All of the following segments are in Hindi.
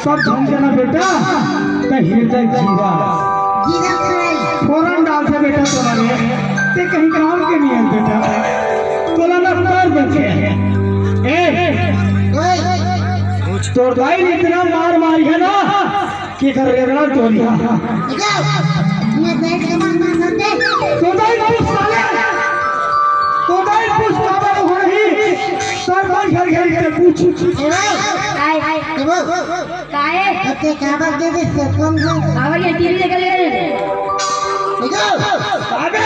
सब झंझना बेटा कहीं हृदय जीरा जीरा फौरन डाल से बेटा तोला ने ते कहीं काम के नहीं है बेटा तोला ना कर बचे ए तोर भाई ने इतना मार मारी है ना कि कर रेगड़ा तोड़िया मैं बैठ के मार करते तो भाई पूछ साले तो भाई पूछ काबा हो रही सर भाई घर घर के पूछ काय काय ते काबा दे दे से कम से काबा ये टीवी देख ले अबे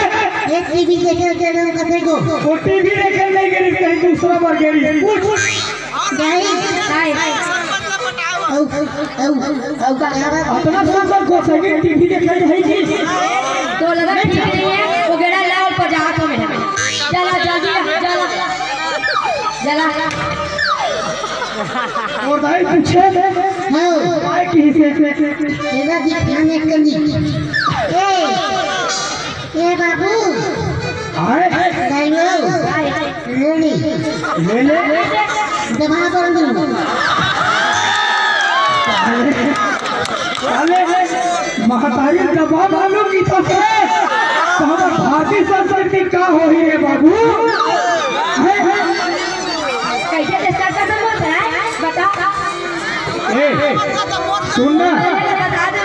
एक टीवी देख के ना कथे को वो टीवी देख ले गई कहीं दूसरा बार गई पूछ काय काय अपना संसार को सही टीवी देख ले है जी तो लगा ठीक नहीं है वो गेड़ा लाओ पजा हाथों में चला जल्दी चला चला और भाई पूछे हां भाई किसी से तेरा दिखाने के लिए ए बाबू आए नहीं लो ले ले दबा कर दूं अरे महतारी दबा मालूम की तो से हमारा भारतीय संस्कृति का हो ही है बाबू कैसे स्टार्ट करना बोलता है बता सुनना बता दे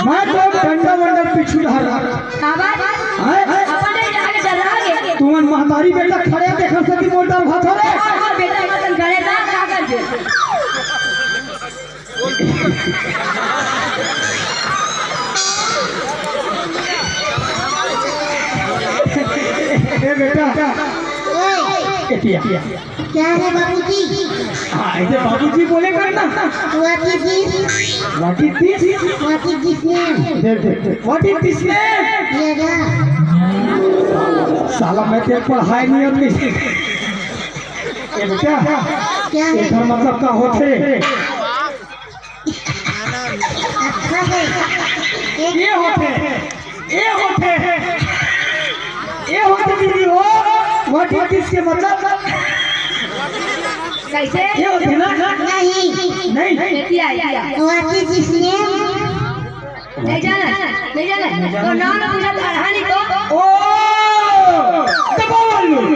मैं तो डंडा वंडा पिछू रहा काबा अपने जाके डरा गए तुम महतारी बेटा खड़े देखा सकी मोटर भात रे हां बेटा मतलब गले का का कर दे ए बेटा क्या है बाबूजी हां इसे बाबूजी बोले करना what is this what is name what is this name ये क्या साला मैं तेरे पढ़ाई नहीं होती ए बेटा क्या है इधर मतलब का होते अच्छा है ये होते दीदी हो व्हाट इज दिस के मतलब कैसे ये होते ना नहीं नहीं किया व्हाट इज दिस नेम नहीं जाना तो नाम पूछा पढ़ानी को ओ दबाओ